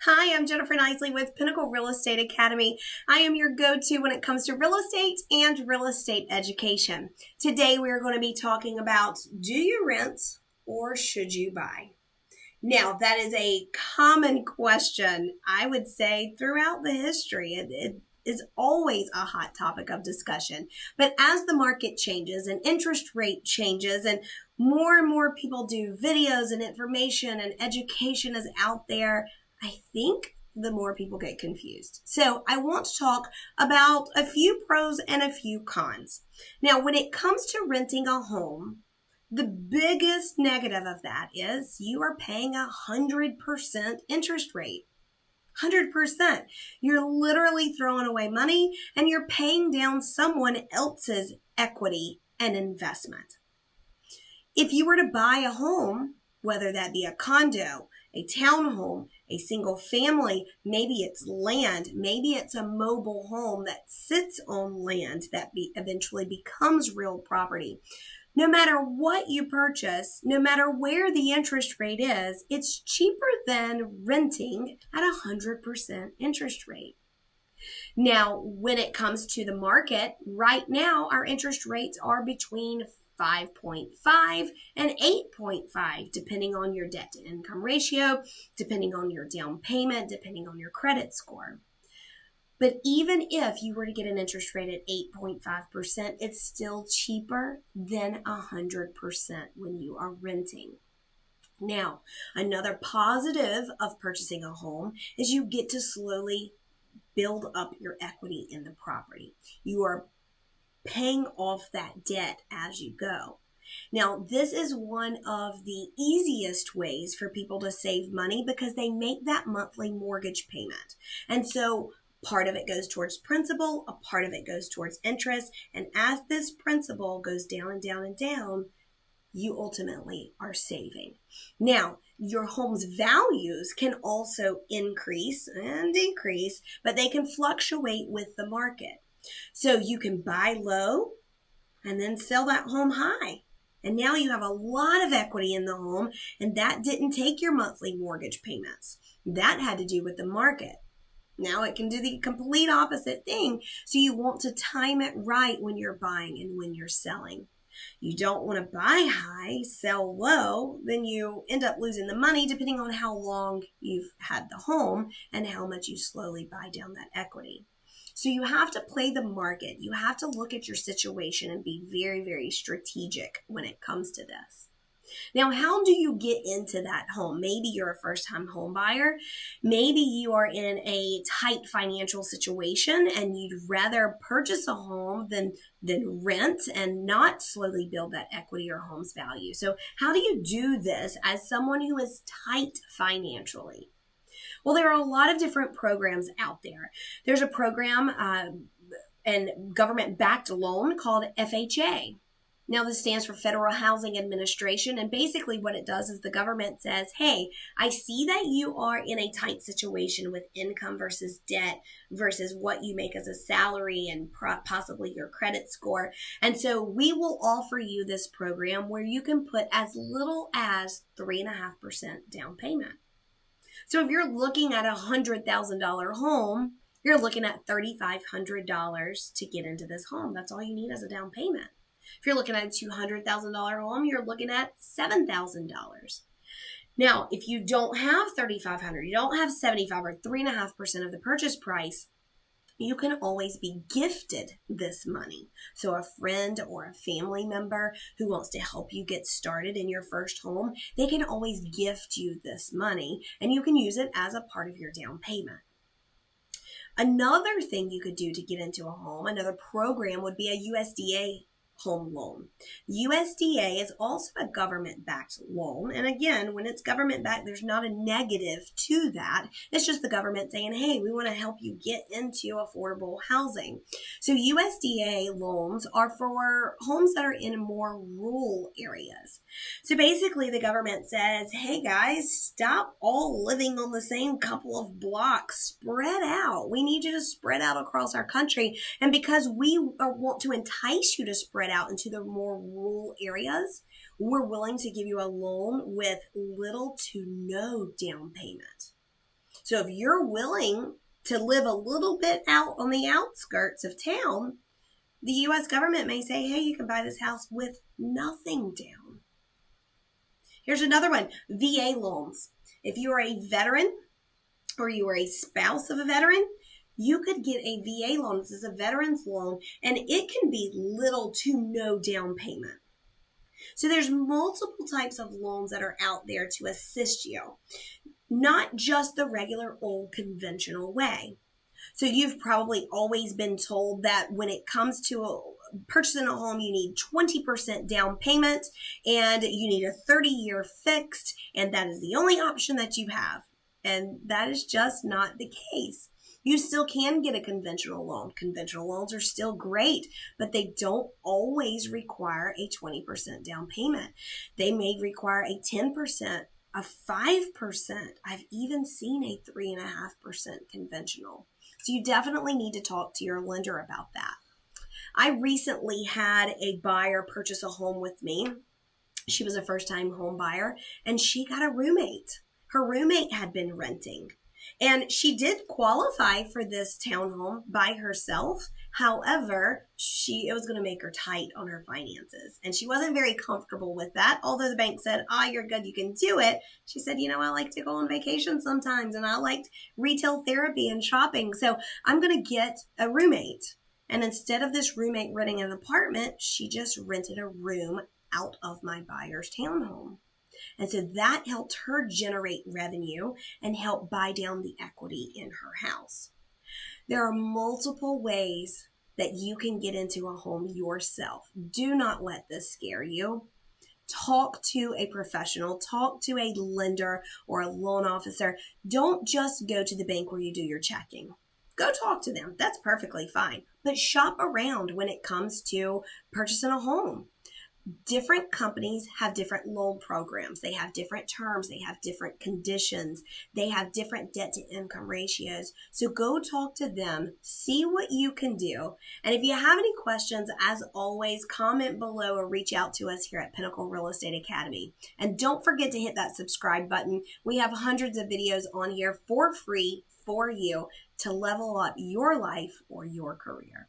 Hi, I'm Jennifer Nicely with Pinnacle Real Estate Academy. I am your go-to when it comes to real estate and real estate education. Today we are going to be talking about, do you rent or should you buy? Now, that is a common question, I would say, throughout the history. It is always a hot topic of discussion. But as the market changes and interest rate changes and more people do videos and information and education is out there, I think the more people get confused. So I want to talk about a few pros and a few cons. Now, when it comes to renting a home, the biggest negative of that is you are paying 100% interest rate. 100%. You're literally throwing away money and you're paying down someone else's equity and investment. If you were to buy a home, whether that be a condo, a townhome, a single family, maybe it's land, maybe it's a mobile home that sits on land that eventually becomes real property. No matter what you purchase, no matter where the interest rate is, it's cheaper than renting at 100% interest rate. Now, when it comes to the market, right now our interest rates are between 5.5 and 8.5, depending on your debt to income ratio, depending on your down payment, depending on your credit score. But even if you were to get an interest rate at 8.5%, it's still cheaper than 100% when you are renting. Now, another positive of purchasing a home is you get to slowly build up your equity in the property. You are paying off that debt as you go. Now, this is one of the easiest ways for people to save money because they make that monthly mortgage payment. And so part of it goes towards principal, a part of it goes towards interest. And as this principal goes down and down and down, you ultimately are saving. Now, your home's values can also increase and decrease, but they can fluctuate with the market. So you can buy low and then sell that home high. And now you have a lot of equity in the home, and that didn't take your monthly mortgage payments. That had to do with the market. Now it can do the complete opposite thing. So you want to time it right when you're buying and when you're selling. You don't want to buy high, sell low, then you end up losing the money depending on how long you've had the home and how much you slowly buy down that equity. So you have to play the market. You have to look at your situation and be very, very strategic when it comes to this. Now, how do you get into that home? Maybe you're a first-time home buyer. Maybe you are in a tight financial situation and you'd rather purchase a home than rent and not slowly build that equity or home's value. So how do you do this as someone who is tight financially? Well, there are a lot of different programs out there. There's a program and government-backed loan called FHA. Now, this stands for Federal Housing Administration, and basically what it does is the government says, hey, I see that you are in a tight situation with income versus debt versus what you make as a salary and possibly your credit score. And so we will offer you this program where you can put as little as 3.5% down payment. So if you're looking at a $100,000 home, you're looking at $3,500 to get into this home. That's all you need as a down payment. If you're looking at a $200,000 home, you're looking at $7,000. Now, if you don't have $3,500, you don't have $75,000 or 3.5% of the purchase price, you can always be gifted this money. So a friend or a family member who wants to help you get started in your first home, they can always gift you this money and you can use it as a part of your down payment. Another thing you could do to get into a home, another program would be a USDA home loan. USDA is also a government-backed loan. And again, when it's government-backed, there's not a negative to that. It's just the government saying, hey, we want to help you get into affordable housing. So USDA loans are for homes that are in more rural areas. So basically, the government says, hey guys, stop all living on the same couple of blocks. Spread out. We need you to spread out across our country. And because we want to entice you to spread out into the more rural areas, we're willing to give you a loan with little to no down payment. So if you're willing to live a little bit out on the outskirts of town, the U.S. government may say, hey, you can buy this house with nothing down. Here's another one, VA loans. If you are a veteran or you are a spouse of a veteran, you could get a VA loan. This is a veteran's loan, and it can be little to no down payment. So there's multiple types of loans that are out there to assist you, not just the regular old conventional way. So you've probably always been told that when it comes to purchasing a home, you need 20% down payment and you need a 30-year fixed, and that is the only option that you have. And that is just not the case. You still can get a conventional loan. Conventional loans are still great, but they don't always require a 20% down payment. They may require a 10%, a 5%. I've even seen a 3.5% conventional. So you definitely need to talk to your lender about that. I recently had a buyer purchase a home with me. She was a first-time home buyer, and she got a roommate. Her roommate had been renting. And she did qualify for this townhome by herself. However, it was going to make her tight on her finances. And she wasn't very comfortable with that. Although the bank said, you're good, you can do it. She said, I like to go on vacation sometimes, and I like retail therapy and shopping. So I'm going to get a roommate. And instead of this roommate renting an apartment, she just rented a room out of my buyer's townhome. And so that helped her generate revenue and help buy down the equity in her house. There are multiple ways that you can get into a home yourself. Do not let this scare you. Talk to a professional. Talk to a lender or a loan officer. Don't just go to the bank where you do your checking. Go talk to them. That's perfectly fine. But shop around when it comes to purchasing a home. Different companies have different loan programs. They have different terms. They have different conditions. They have different debt to income ratios. So go talk to them. See what you can do. And if you have any questions, as always, comment below or reach out to us here at Pinnacle Real Estate Academy. And don't forget to hit that subscribe button. We have hundreds of videos on here for free for you to level up your life or your career.